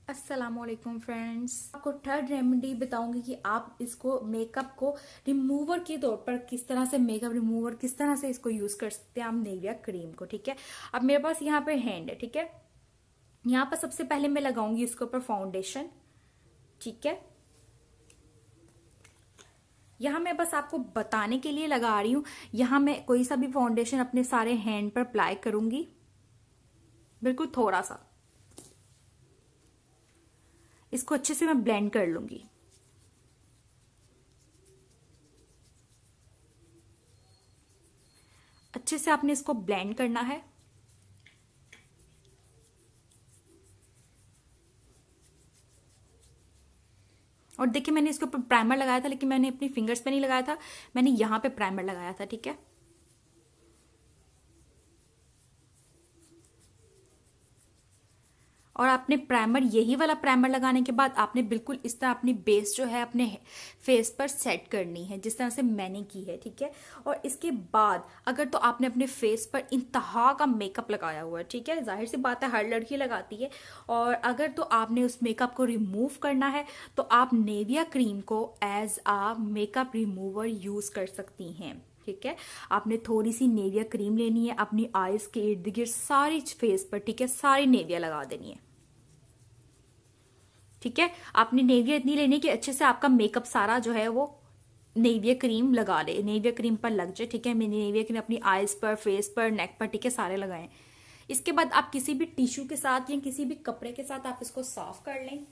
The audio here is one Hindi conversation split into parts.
अस्सलामुअलैकुम फ्रेंड्स, आपको थर्ड रेमेडी बताऊंगी कि आप इसको मेकअप को रिमूवर के तौर पर किस तरह से मेकअप रिमूवर किस तरह से इसको यूज कर सकते हैं आप निविया क्रीम को। ठीक है, अब मेरे पास यहाँ पे हैंड है। ठीक है, यहाँ पर सबसे पहले मैं लगाऊंगी इसके ऊपर फाउंडेशन। ठीक है, यहाँ मैं बस आपको बताने के लिए लगा रही हूँ। यहाँ मैं कोई सा भी फाउंडेशन अपने सारे हैंड पर अप्लाई करूंगी, बिल्कुल थोड़ा सा। इसको अच्छे से मैं ब्लेंड कर लूंगी। अच्छे से आपने इसको ब्लेंड करना है। और देखिए, मैंने इसके ऊपर प्राइमर लगाया था, लेकिन मैंने अपनी फिंगर्स पे नहीं लगाया था, मैंने यहां पे प्राइमर लगाया था। ठीक है, और आपने प्राइमर, यही वाला प्राइमर लगाने के बाद आपने बिल्कुल इस तरह अपनी बेस जो है अपने फेस पर सेट करनी है, जिस तरह से मैंने की है। ठीक है, और इसके बाद अगर तो आपने अपने फेस पर इंतहा का मेकअप लगाया हुआ है, ठीक है, जाहिर सी बात है हर लड़की लगाती है, और अगर तो आपने उस मेकअप को रिमूव करना है तो आप नेविया क्रीम को एज आ मेकअप रिमूवर यूज कर सकती हैं। ठीक है, आपने थोड़ी सी नेविया क्रीम लेनी है, अपनी आईज के इर्द गिर्द सारी फेस पर, ठीक है, सारी नेविया लगा देनी है। ठीक है, आपने नेविया इतनी लेनी कि अच्छे से आपका मेकअप सारा जो है वो नेविया क्रीम लगा ले, नेविया क्रीम पर लग जाए। ठीक है, मैंने नेविया क्रीम अपनी आईज पर, फेस पर, नेक पर, ठीक है, सारे लगाए। इसके बाद आप किसी भी टिश्यू के साथ या किसी भी कपड़े के साथ आप इसको साफ कर लें।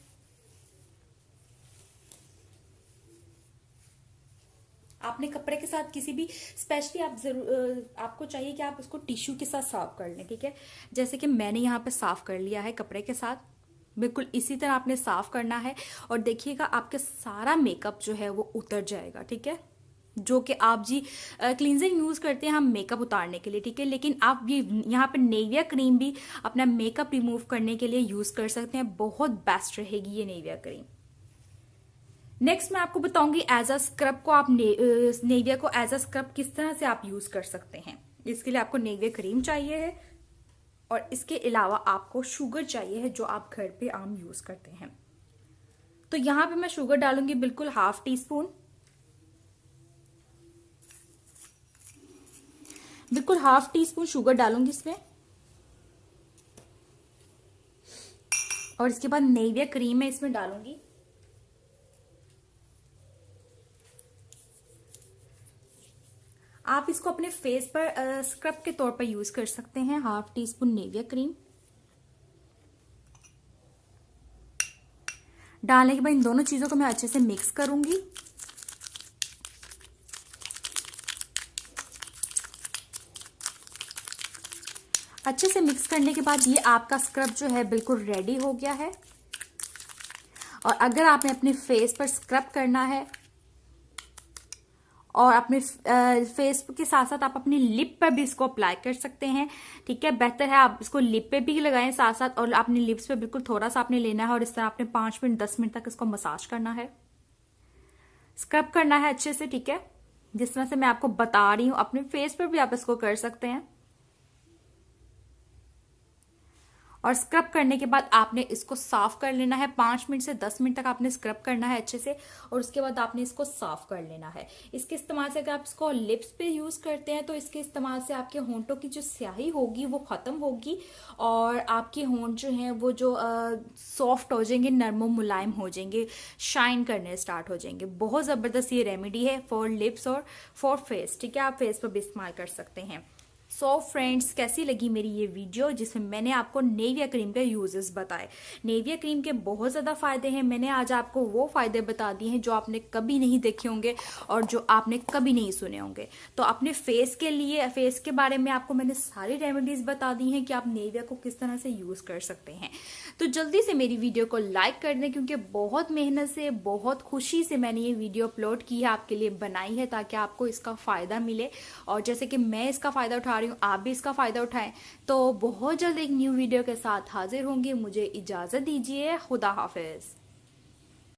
आपने कपड़े के साथ किसी भी, स्पेशली आप जरूर, आपको चाहिए कि आप उसको टिश्यू के साथ साफ कर लें। ठीक है, जैसे कि मैंने यहाँ पे साफ कर लिया है कपड़े के साथ, बिल्कुल इसी तरह आपने साफ करना है। और देखिएगा आपके सारा मेकअप जो है वो उतर जाएगा। ठीक है, जो कि आप जी क्लींजिंग यूज करते हैं हम मेकअप उतारने के लिए। ठीक है, लेकिन आप ये यहाँ पे नेविया क्रीम भी अपना मेकअप रिमूव करने के लिए यूज कर सकते हैं। बहुत बेस्ट रहेगी ये नेविया क्रीम। नेक्स्ट मैं आपको बताऊंगी एज अ स्क्रब को आप नेविया को एज अ स्क्रब किस तरह से आप यूज कर सकते हैं। इसके लिए आपको नेविया क्रीम चाहिए है, और इसके अलावा आपको शुगर चाहिए है, जो आप घर पे आम यूज करते हैं। तो यहां पे मैं शुगर डालूंगी बिल्कुल हाफ टी स्पून, बिल्कुल हाफ टी स्पून शुगर डालूंगी इसमें। और इसके बाद नेविया क्रीम मैं इसमें डालूंगी। आप इसको अपने फेस पर स्क्रब के तौर पर यूज कर सकते हैं। Half tea spoon Nivea cream डालने के बाद इन दोनों चीजों को मैं अच्छे से मिक्स करूंगी। अच्छे से मिक्स करने के बाद ये आपका स्क्रब जो है बिल्कुल रेडी हो गया है। और अगर आपने अपने फेस पर स्क्रब करना है, और अपने फेस के साथ साथ आप अपनी लिप पर भी इसको अप्लाई कर सकते हैं। ठीक है, बेहतर है आप इसको लिप पे भी लगाएं साथ साथ, और अपनी लिप्स पे बिल्कुल थोड़ा सा आपने लेना है, और इस तरह आपने 5 मिनट 10 मिनट तक इसको मसाज करना है, स्क्रब करना है अच्छे से। ठीक है, जिस तरह से मैं आपको बता रही हूं अपने फेस पर भी आप इसको कर सकते हैं। और स्क्रब करने के बाद आपने इसको साफ कर लेना है। 5 मिनट से 10 मिनट तक आपने स्क्रब करना है अच्छे से, और उसके बाद आपने इसको साफ कर लेना है। इसके इस्तेमाल से अगर आप इसको लिप्स पे यूज करते हैं तो इसके इस्तेमाल से आपके होंठों की जो स्याही होगी वो खत्म होगी, और आपके होंठ जो हैं वो जो सॉफ्ट हो जाएंगे, नरमो मुलायम हो जाएंगे, शाइन करने स्टार्ट हो जाएंगे। बहुत जबरदस्त ये रेमेडी है फॉर लिप्स और फॉर फेस। ठीक है, आप फेस पर भी इस्तेमाल कर सकते हैं। सो फ्रेंड्स, कैसी लगी मेरी ये वीडियो जिसमें मैंने आपको नेविया क्रीम के यूजेस बताए। नेविया क्रीम के बहुत ज़्यादा फायदे हैं। मैंने आज आपको वो फायदे बता दिए हैं जो आपने कभी नहीं देखे होंगे और जो आपने कभी नहीं सुने होंगे। तो अपने फेस के लिए, फेस के बारे में आपको मैंने सारी रेमेडीज बता दी हैं कि आप नेविया को किस तरह से यूज़ कर सकते हैं। तो जल्दी से मेरी वीडियो को लाइक कर दें, क्योंकि बहुत मेहनत से, बहुत खुशी से मैंने ये वीडियो अपलोड की है, आपके लिए बनाई है, ताकि आपको इसका फ़ायदा मिले। और जैसे कि मैं इसका फ़ायदा उठा रही हूँ, आप भी इसका फ़ायदा उठाएं। तो बहुत जल्द एक न्यू वीडियो के साथ हाजिर होंगे। मुझे इजाज़त दीजिए। खुदा हाफिज़।